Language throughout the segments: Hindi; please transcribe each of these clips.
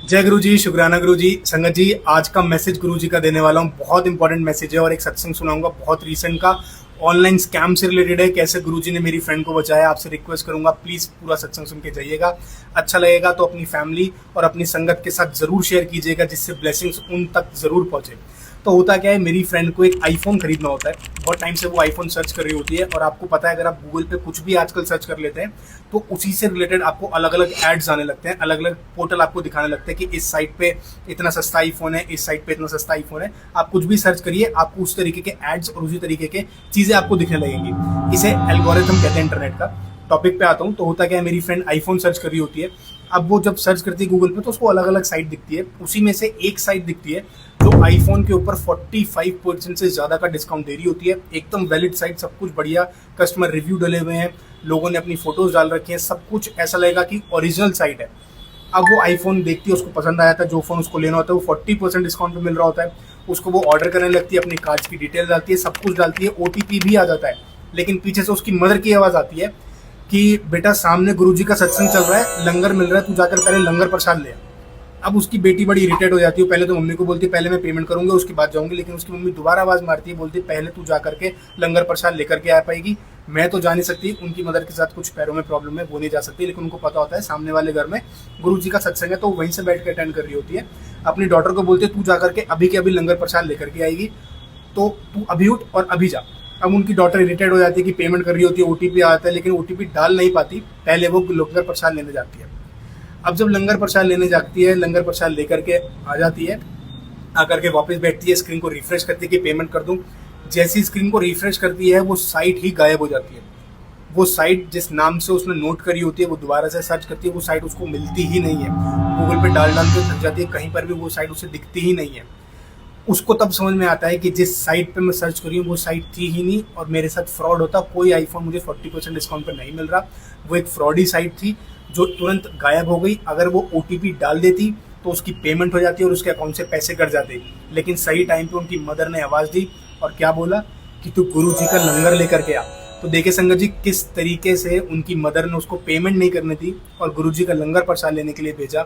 जय गुरु जी, शुक्राना गुरु जी। संगत जी, आज का मैसेज गुरु जी का देने वाला हूँ। बहुत इंपॉर्टेंट मैसेज है और एक सत्संग सुनाऊंगा बहुत रीसेंट का, ऑनलाइन स्कैम से रिलेटेड है। कैसे गुरु जी ने मेरी फ्रेंड को बचाया। आपसे रिक्वेस्ट करूंगा प्लीज पूरा सत्संग सुन के जाइएगा। अच्छा लगेगा तो अपनी फैमिली और अपनी संगत के साथ जरूर शेयर कीजिएगा, जिससे ब्लेसिंग्स उन तक जरूर पहुंचे। तो होता क्या है, मेरी फ्रेंड को एक आईफोन खरीदना होता है। बहुत टाइम से वो आईफोन सर्च कर रही होती है और आपको पता है, अगर आप गूगल पे कुछ भी आजकल सर्च कर लेते हैं तो उसी से रिलेटेड आपको अलग अलग एड्स आने लगते हैं, अलग अलग पोर्टल आपको दिखाने लगते हैं कि इस साइट पे इतना सस्ता आईफोन है, इस साइट पे इतना सस्ता आईफोन है। आप कुछ भी सर्च करिए, आपको उस तरीके के एड्स और उसी तरीके के चीजें आपको दिखने लगेंगी। इसे एल्गोरिथम कहते हैं इंटरनेट का। टॉपिक पे आता हूँ तो होता क्या है, मेरी फ्रेंड आईफोन सर्च कर रही होती है। अब वो जब सर्च करती है गूगल पे तो उसको अलग अलग साइट दिखती है। उसी में से एक साइट दिखती है जो आईफोन के ऊपर 45% से ज्यादा का डिस्काउंट दे रही होती है। एकदम वैलिड साइट, सब कुछ बढ़िया, कस्टमर रिव्यू डले हुए हैं, लोगों ने अपनी फोटोज डाल रखी हैं, सब कुछ ऐसा लगेगा कि ओरिजिनल साइट है। अब वो आईफोन देखती है, उसको पसंद आया था, जो फोन उसको लेना होता है वो 40% डिस्काउंट पे मिल रहा होता है। उसको वो ऑर्डर करने लगती है, अपनी कार्ड्स की डिटेल डालती है, सब कुछ डालती है, ओटीपी भी आ जाता है। लेकिन पीछे से उसकी मदर की आवाज आती है कि बेटा सामने गुरुजी का सत्संग चल रहा है, लंगर मिल रहा है, तू जाकर पहले लंगर प्रसाद ले आ। अब उसकी बेटी बड़ी इरिटेट हो जाती है। पहले तो मम्मी को बोलती है पहले मैं पेमेंट करूंगा उसके बाद जाऊंगी, लेकिन उसकी मम्मी दोबारा आवाज मारती है, बोलती है पहले तू जा करके लंगर प्रसाद लेकर के आ पाएगी। मैं तो जा नहीं सकती, उनकी मदर के साथ कुछ पैरों में प्रॉब्लम है, वो नहीं जा सकती, लेकिन उनको पता होता है सामने वाले घर में गुरुजी का सत्संग है, तो वहीं से बैठ कर अटेंड कर रही होती है। अपनी डॉटर को बोलती है तू जा करके अभी के अभी लंगर प्रसाद लेकर के आएगी, तो तू अभी उठ और अभी जा। अब उनकी डॉटर इरिटेट हो जाती है कि पेमेंट कर रही होती है, ओटीपी आता है, लेकिन ओटीपी डाल नहीं पाती। पहले वो लंगर प्रसाद लेने जाती है। अब जब लंगर प्रसाद लेने जाती है, लंगर प्रसाद लेकर के आ जाती है, आकर के वापस बैठती है, स्क्रीन को रिफ्रेश करती है कि पेमेंट कर दूं। जैसी स्क्रीन को रिफ्रेश करती है वो साइट ही गायब हो जाती है। वो साइट जिस नाम से उसने नोट करी होती है, वो दोबारा से सर्च करती है, वो साइट उसको मिलती ही नहीं है। गूगल पे डाल के थक जाती है, कहीं पर भी वो साइट उसे दिखती ही नहीं है। उसको तब समझ में आता है कि जिस साइट पे मैं सर्च करी हूँ वो साइट थी ही नहीं और मेरे साथ फ्रॉड होता। कोई आईफोन मुझे 40% डिस्काउंट पर नहीं मिल रहा, वो एक फ्रॉडी साइट थी जो तुरंत गायब हो गई। अगर वो ओटीपी डाल देती तो उसकी पेमेंट हो जाती और उसके अकाउंट से पैसे कट जाते। लेकिन सही टाइम पे उनकी मदर ने आवाज दी और क्या बोला कि तू गुरु जी का लंगर लेकर के आ। तो देखे संगत जी, किस तरीके से उनकी मदर ने उसको पेमेंट नहीं करने दी और गुरुजी का लंगर प्रसाद लेने के लिए भेजा।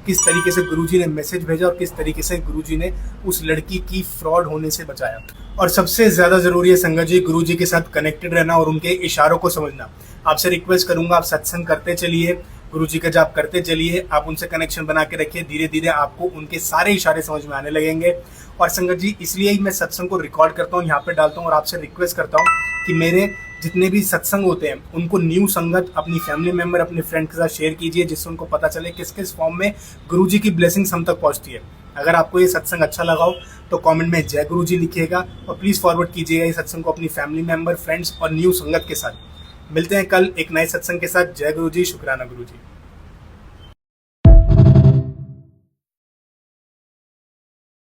किस तरीके से गुरुजी ने मैसेज भेजा और किस तरीके से गुरुजी ने उस लड़की की फ्रॉड होने से बचाया। और सबसे ज्यादा जरूरी है संगत जी, गुरुजी के साथ कनेक्टेड रहना और उनके इशारों को समझना। आपसे रिक्वेस्ट करूंगा, आप सत्संग करते चलिए, गुरुजी का जाप करते चलिए, आप उनसे कनेक्शन बना के रखिए। धीरे धीरे आपको उनके सारे इशारे समझ में आने लगेंगे। और संगत जी, इसलिए ही मैं सत्संग को रिकॉर्ड करता हूँ, यहाँ पे डालता हूँ और आपसे रिक्वेस्ट करता हूँ कि मेरे जितने भी सत्संग होते हैं उनको न्यू संगत, अपनी फैमिली मेंबर, अपने फ्रेंड के साथ शेयर कीजिए, जिससे उनको पता चले किस किस फॉर्म में गुरुजी की ब्लेसिंग्स हम तक पहुंचती है। अगर आपको ये सत्संग अच्छा लगा हो तो कमेंट में जय गुरुजी लिखिएगा और प्लीज फॉरवर्ड कीजिएगा इस सत्संग को अपनी फैमिली मेंबर, फ्रेंड्स और न्यू संगत के साथ। मिलते हैं कल एक नए सत्संग के साथ। जय गुरुजी, शुक्राना गुरुजी।